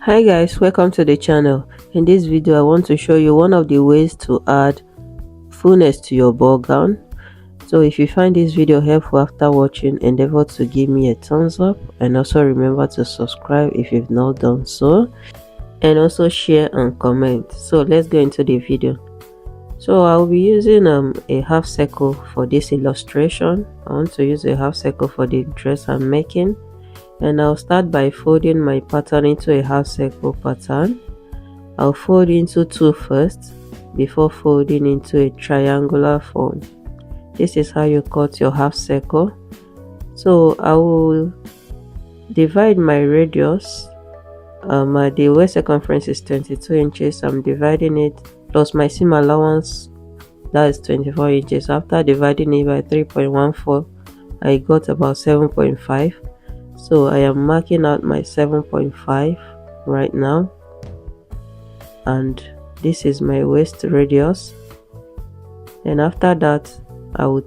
Hi guys, welcome to the channel. In this video I want to show you one of the ways to add fullness to your ball gown. So if you find this video helpful after watching, endeavor to give me a thumbs up, and also remember to subscribe if you've not done so, and also share and comment. So let's go into the video. So I'll be using a half circle for this illustration. I want to use a half circle for the dress I'm making. And I'll start by folding my pattern into a half circle pattern. I'll fold into two first before folding into a triangular form. This is how you cut your half circle. So I will divide my radius. The waist circumference is 22 inches. I'm dividing it plus my seam allowance, that is 24 inches. After dividing it by 3.14, I got about 7.5. So I am marking out my 7.5 right now, and this is my waist radius. And after that I will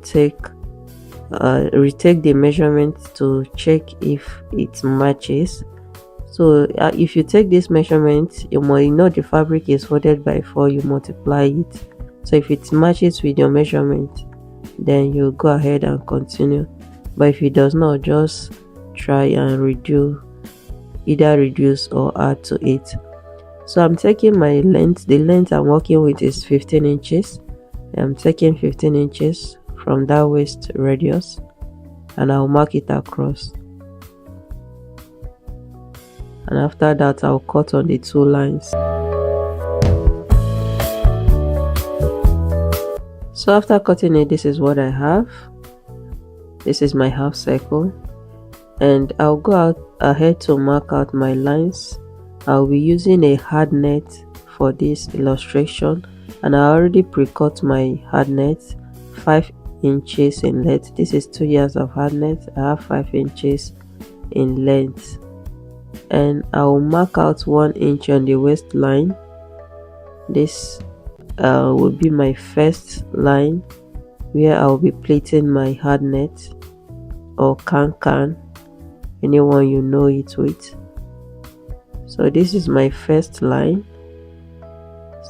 retake the measurement to check if it matches. So if you take this measurement, you know the fabric is folded by 4, you multiply it. So if it matches with your measurement, then you go ahead and continue. But if it does not, just try and either reduce or add to it. So I'm taking my length. The length I'm working with is 15 inches. I'm taking 15 inches from that waist radius, and I'll mark it across. And after that I'll cut on the two lines. So after cutting it, this is what I have. This is my half circle. And I'll go ahead to mark out my lines. I'll be using a hard net for this illustration, and I already pre-cut my hard net 5 inches in length. This is 2 years of hard net. I have 5 inches in length, and I'll mark out 1 inch on the waistline. This will be my first line where I'll be pleating my hard net or can, anyone you know it with. So this is my first line.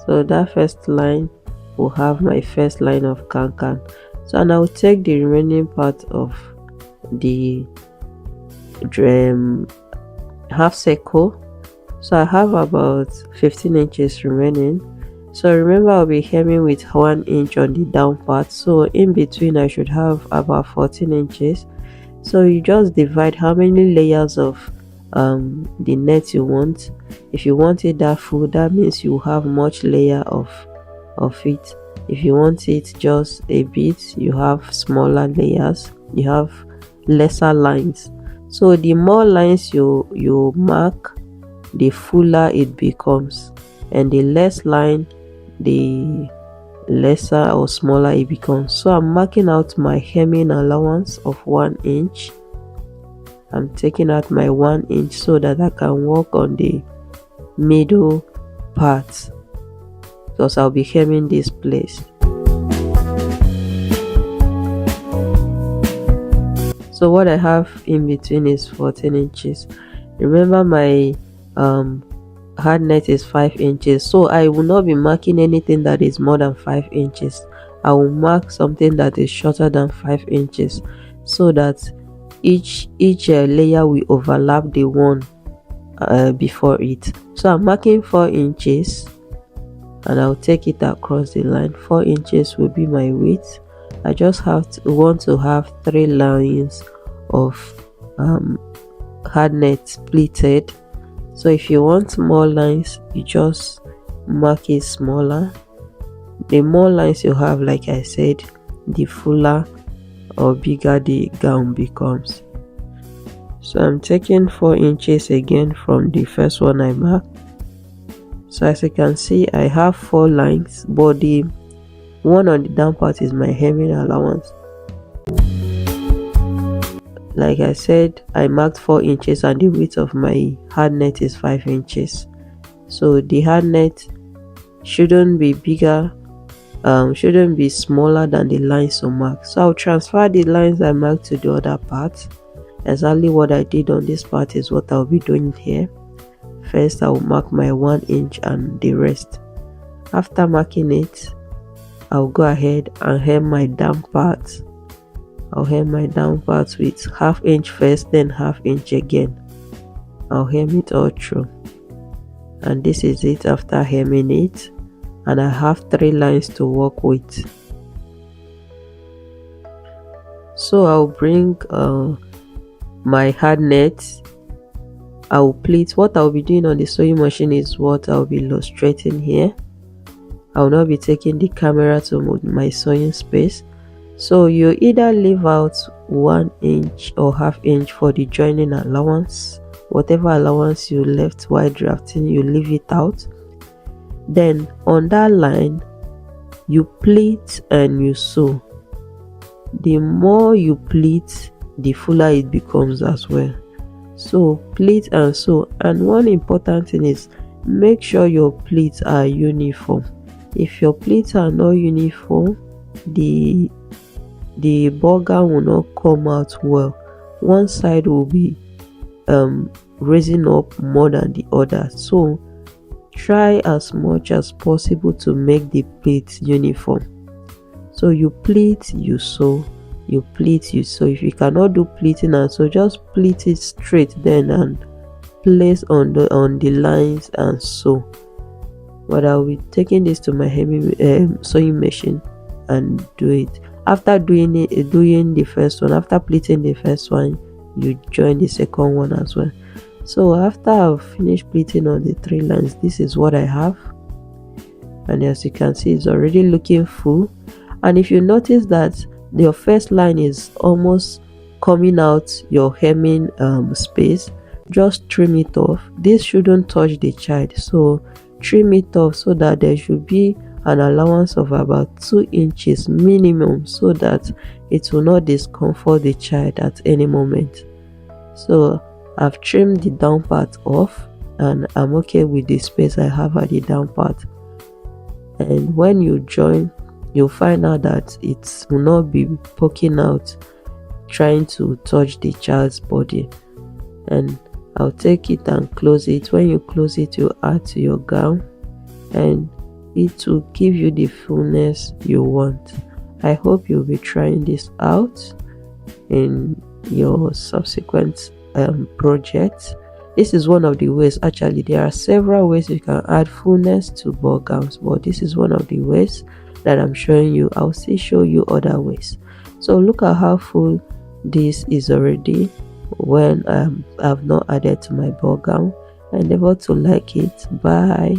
So that first line will have my first line of can. So and I'll take the remaining part of the half circle. So I have about 15 inches remaining. So remember, I'll be hemming with 1 inch on the down part, so in between I should have about 14 inches. So you just divide how many layers of the net you want. If you want it that full, that means you have much layer of it. If you want it just a bit, you have smaller layers, you have lesser lines. So the more lines you mark, the fuller it becomes, and the less line, the lesser or smaller it becomes. So I'm marking out my hemming allowance of 1 inch. I'm taking out my 1 inch so that I can work on the middle part, because I'll be hemming this place. So what I have in between is 14 inches. Remember, my hard net is 5 inches, so I will not be marking anything that is more than 5 inches. I will mark something that is shorter than 5 inches, so that each layer will overlap the one before it. So I'm marking 4 inches, and I'll take it across the line. 4 inches will be my width. I just want to have 3 lines of hard net pleated. So if you want more lines, you just mark it smaller. The more lines you have, like I said, the fuller or bigger the gown becomes. So I'm taking 4 inches again from the first one I marked. So as you can see, I have 4 lines, but the one on the down part is my hemming allowance. Like I said, I marked 4 inches, and the width of my hard net is 5 inches. So the hard net shouldn't be bigger, shouldn't be smaller than the lines you mark. So I'll transfer the lines I marked to the other part. Exactly what I did on this part is what I'll be doing here. first I'll mark my 1 inch and the rest. After marking it, I'll go ahead and hem my down part. I'll hem my down part with 1/2 inch first, then 1/2 inch again. I'll hem it all through, and this is it after hemming it, and I have 3 lines to work with. So I'll bring my hard net. I'll pleat. What I'll be doing on the sewing machine is what I'll be illustrating here. I'll not be taking the camera to my sewing space. So you either leave out 1 inch or 1/2 inch for the joining allowance. Whatever allowance you left while drafting, you leave it out. Then on that line, you pleat and you sew. The more you pleat, the fuller it becomes as well. So pleat and sew. And one important thing is, make sure your pleats are uniform. If your pleats are not uniform, the ballgown will not come out well. One side will be raising up more than the other. So try as much as possible to make the pleats uniform. So you pleat, you sew, you pleat, you sew. If you cannot do pleating and sew, just pleat it straight then and place on the lines and sew. But I'll be taking this to my sewing machine and do it. After doing the first one, after pleating the first one, you join the second one as well. So after I've finished pleating on the 3 lines, this is what I have, and as you can see, it's already looking full. And if you notice that your first line is almost coming out your hemming space, just trim it off. This shouldn't touch the child, so trim it off so that there should be an allowance of about 2 inches minimum, so that it will not discomfort the child at any moment. So I've trimmed the down part off, and I'm okay with the space I have at the down part. And when you join, you'll find out that it will not be poking out trying to touch the child's body. And I'll take it and close it. When you close it, you add to your gown, and it will give you the fullness you want. I hope you'll be trying this out in your subsequent projects. This is one of the ways. Actually, there are several ways you can add fullness to ball gowns, but this is one of the ways that I'm showing you. I'll still show you other ways. So look at how full this is already when I've not added to my ball gown. I endeavor to like it. Bye.